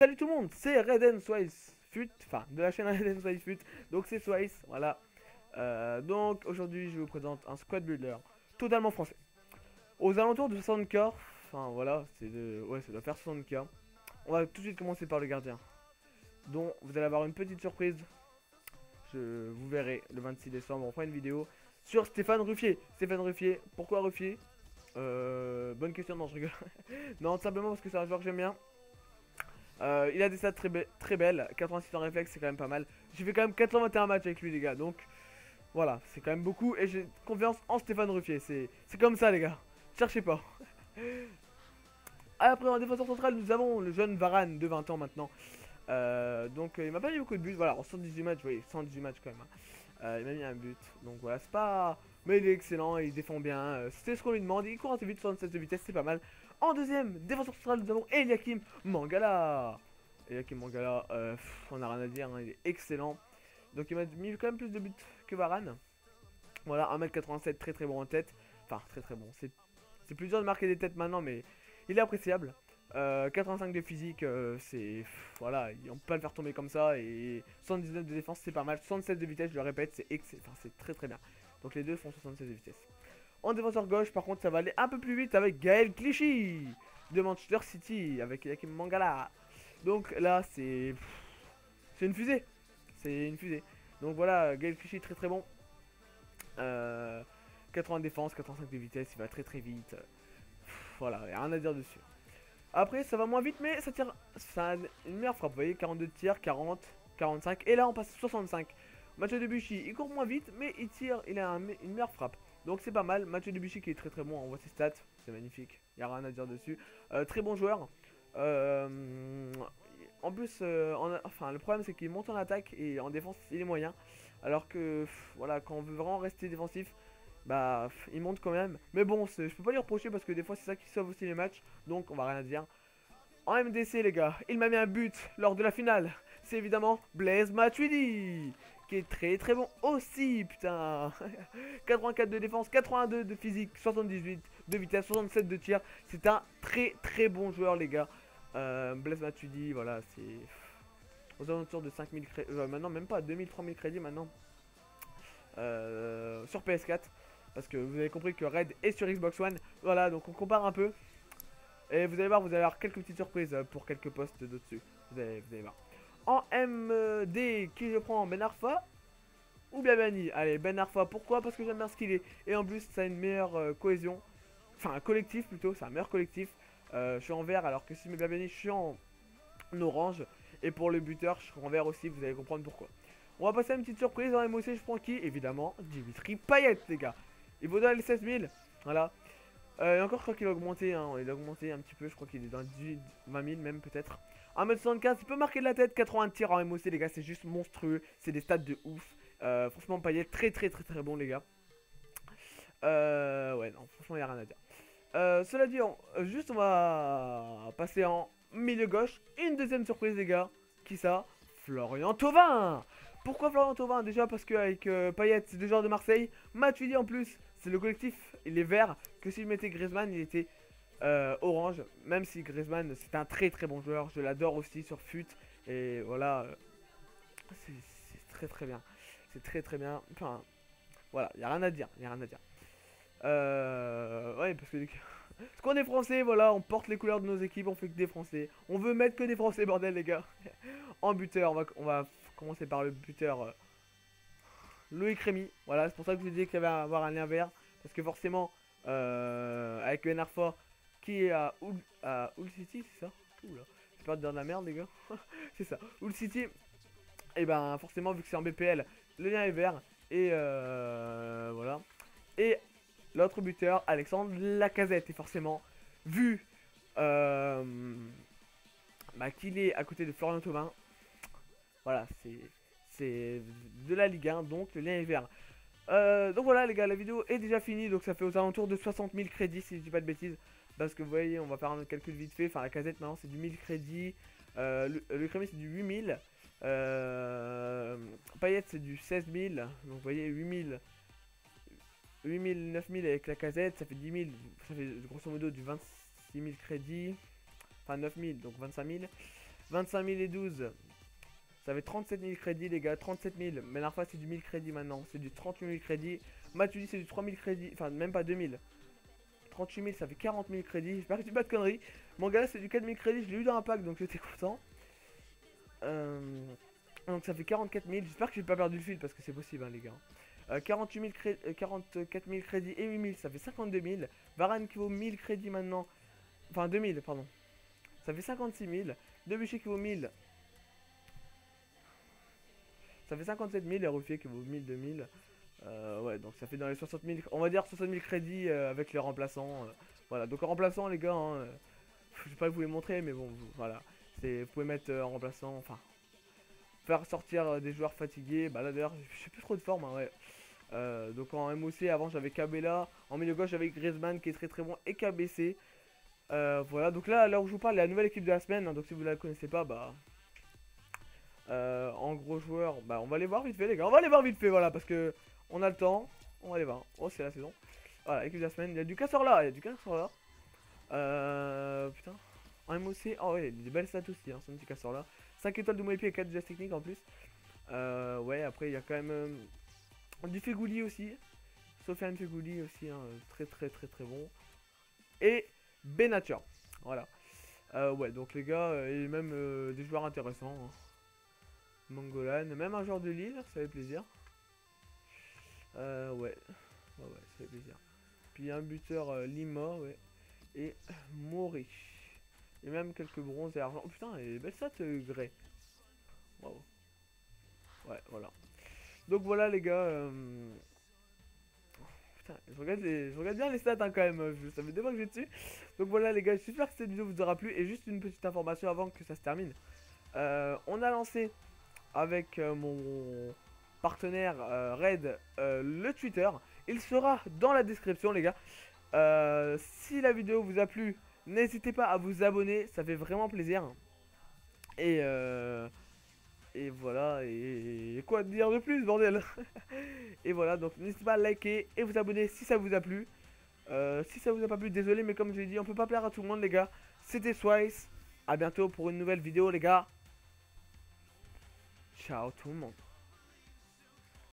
Salut tout le monde, c'est Reden Swice Fut, enfin de la chaîne Reden Swice Fut, donc c'est Swice, voilà. Donc aujourd'hui je vous présente un squad builder totalement français. Aux alentours de 60k, enfin voilà, ouais, ça doit faire 60k. On va tout de suite commencer par le gardien, dont vous allez avoir une petite surprise. Vous verrez le 26 décembre, on fera une vidéo sur Stéphane Ruffier. Stéphane Ruffier, pourquoi Ruffier? Bonne question, non je rigole. Non, tout simplement parce que c'est un joueur que j'aime bien. Il a des stats très belles, 86 en réflexe, c'est quand même pas mal. J'ai fait quand même 421 matchs avec lui, les gars, donc voilà, c'est quand même beaucoup. Et j'ai confiance en Stéphane Ruffier, c'est comme ça, les gars, cherchez pas. Après, en défenseur central, nous avons le jeune Varane de 20 ans maintenant. Donc, il m'a pas mis beaucoup de buts, voilà, en 118 matchs, oui, 118 matchs quand même. Hein. Il m'a mis un but, donc voilà, c'est pas. Mais il est excellent, il défend bien, c'est ce qu'on lui demande, il court assez vite, 67 de vitesse, c'est pas mal. En deuxième, défenseur central, nous avons Eliakim Mangala. Eliakim Mangala, on a rien à dire, hein, il est excellent. Donc il m'a mis quand même plus de buts que Varane. Voilà, 1m87, très très bon en tête. Enfin, très très bon, c'est plus dur de marquer des têtes maintenant, mais il est appréciable. 85 de physique, voilà, on peut pas le faire tomber comme ça. Et 79 de défense, c'est pas mal. 67 de vitesse, je le répète, c'est très très bien. Donc les deux font 76 de vitesse. En défenseur gauche, par contre, ça va aller un peu plus vite avec Gaël Clichy de Manchester City, avec Yakim Mangala. Donc là, c'est une fusée. C'est une fusée. Donc voilà, Gaël Clichy, très très bon. 80 de défense, 85 de vitesse, il va très très vite. Voilà, il n'y a rien à dire dessus. Après, ça va moins vite, mais ça a une meilleure frappe. Vous voyez, 42 de tir, 40, 45. Et là, on passe à 65. Mathieu Debuchy, il court moins vite, mais il tire, il a une meilleure frappe. Donc c'est pas mal. Mathieu Debuchy qui est très très bon, on voit ses stats, c'est magnifique. Il n'y a rien à dire dessus. Très bon joueur. En plus, enfin, le problème c'est qu'il monte en attaque et en défense, il est moyen. Alors que, voilà, quand on veut vraiment rester défensif, bah, il monte quand même. Mais bon, je peux pas lui reprocher parce que des fois, c'est ça qui sauve aussi les matchs. Donc, on va rien dire. En MDC, les gars, il m'a mis un but lors de la finale. C'est évidemment Blaise Matuidi, qui est très très bon aussi, putain. 84 de défense, 82 de physique, 78 de vitesse, 67 de tir. C'est un très très bon joueur, les gars. Blaise Matuidi, voilà, c'est aux alentours de 5000 crédits. Maintenant, même pas 2000-3000 crédits maintenant. Sur PS4. Parce que vous avez compris que Red est sur Xbox One. Voilà, donc on compare un peu. Et vous allez voir, quelques petites surprises pour quelques postes de-dessus. Vous allez voir. En MD, qui je prends? Ben Arfa ou Biabani? Allez, Ben Arfa, pourquoi? Parce que j'aime bien ce qu'il est. Et en plus, ça a une meilleure cohésion. Enfin, un collectif plutôt, c'est un meilleur collectif. Je suis en vert, alors que si mes Biabani, je suis en orange. Et pour le buteur, je serai en vert aussi, vous allez comprendre pourquoi. On va passer à une petite surprise. En MOC, je prends qui? Évidemment, Dimitri Payet, les gars. Il vaut dans les 16 000. Voilà. Et encore, je crois qu'il a augmenté, hein, il a augmenté un petit peu, je crois qu'il est dans 18, 20 000 même peut-être. 1m75, il peut marquer de la tête, 80 tirs en MOC les gars, c'est juste monstrueux, c'est des stats de ouf. Franchement, Payet, très très très très bon les gars. Ouais, non, franchement, il n'y a rien à dire. Cela dit, juste on va passer en milieu gauche. Une deuxième surprise les gars, qui ça? Florian Thauvin. Pourquoi Florian Thauvin? Déjà parce qu'avec Payet, c'est deux joueurs de Marseille. Matuidi en plus, c'est le collectif, il est vert. Que si je mettais Griezmann, il était orange. Même si Griezmann, c'est un très très bon joueur. Je l'adore aussi sur FUT. Et voilà, c'est très très bien. C'est très très bien. Enfin, voilà, il n'y a rien à dire. Il a rien à dire. Ouais, parce que parce qu'on est français, voilà, on porte les couleurs de nos équipes, on fait que des français. On veut mettre que des français, bordel, les gars. En buteur, on va commencer par le buteur Loïc Rémy. Voilà, c'est pour ça que je vous disais qu'il y avait à avoir un lien vert. Parce que forcément, avec Ben Arfa qui est à Hull City, c'est ça? Oula, j'ai peur de dire de la merde, les gars. C'est ça, Hull City. Et ben, forcément, vu que c'est en BPL, le lien est vert. Et voilà. Et l'autre buteur, Alexandre Lacazette. Et forcément, vu bah, qu'il est à côté de Florian Thauvin, voilà, c'est de la Ligue 1, donc le lien est vert. Donc voilà les gars, la vidéo est déjà finie, donc ça fait aux alentours de 60 000 crédits si je dis pas de bêtises. Parce que vous voyez, on va faire un calcul vite fait, enfin la casette maintenant c'est du 1000 crédits, le crémé c'est du 8000, Payette c'est du 16 000, donc vous voyez 8000, 8000, 9000 avec la casette, ça fait 10 000, ça fait grosso modo du 26 000 crédits, enfin 9000, donc 25 000. 25 000 et 12. Ça fait 37 000 crédits les gars, 37 000. Mais la fois c'est du 1000 crédits maintenant, c'est du 38 000 crédits. Mathieu c'est du 3000 crédits, enfin même pas 2000. 38 000 ça fait 40 000 crédits, j'espère que tu dis pas de conneries. Mon gars là c'est du 4000 crédits, je l'ai eu dans un pack donc j'étais content. Donc ça fait 44 000, j'espère que j'ai pas perdu le fil parce que c'est possible hein, les gars. 44 000 crédits et 8 000 ça fait 52 000. Varane qui vaut 1000 crédits maintenant, enfin 2000 pardon. Ça fait 56 000. Debuchy qui vaut 1000. Ça fait 57 000 et Ruffier qui vaut 1000, 2000. Ouais, donc ça fait dans les 60 000, on va dire 60 000 crédits avec les remplaçants. Voilà, donc en remplaçant, les gars, hein, je vais pas vous les montrer, mais bon, voilà. Vous pouvez mettre en remplaçant, enfin, faire sortir des joueurs fatigués. Bah là d'ailleurs, je suis plus trop de forme, hein, ouais. Donc en MOC, avant j'avais Cabella. En milieu gauche, j'avais Griezmann qui est très très bon et KBC. Voilà, donc là où je vous parle, la nouvelle équipe de la semaine. Hein, donc si vous la connaissez pas, bah. En gros joueur, bah on va les voir vite fait les gars, on va les voir vite fait voilà parce que on a le temps, on va les voir. Oh c'est la saison. Voilà, équipe de la semaine, il y a du casseur là, il y a du casseur là. Putain. En MOC, oh ouais, il y a des belles stats aussi, hein, son petit casseur là. 5 étoiles de mon épée et 4 gestes techniques en plus. Ouais, après il y a quand même du Fegouli aussi. Sofiane Fegouli aussi, hein, très très très très bon. Et Benatia, voilà. Ouais, donc les gars, et même des joueurs intéressants. Hein. Mangolan, même un joueur de Lille, ça fait plaisir. Ouais, ça fait plaisir. Puis un buteur Lima, ouais. Et Mori. Et même quelques bronzes et argent. Oh putain, et belle stat Grey. Waouh. Ouais, voilà. Donc voilà les gars. Putain, je regarde bien les stats hein, quand même. Ça fait des fois que j'ai dessus. Donc voilà les gars, j'espère que cette vidéo vous aura plu. Et juste une petite information avant que ça se termine. On a lancé avec mon partenaire Red le Twitter. Il sera dans la description les gars. Si la vidéo vous a plu, n'hésitez pas à vous abonner, ça fait vraiment plaisir. Et voilà, et quoi dire de plus bordel. Et voilà, donc n'hésitez pas à liker et vous abonner si ça vous a plu. Si ça vous a pas plu, désolé, mais comme je l'ai dit, on peut pas plaire à tout le monde les gars. C'était Swice, à bientôt pour une nouvelle vidéo les gars. Ciao tout le monde.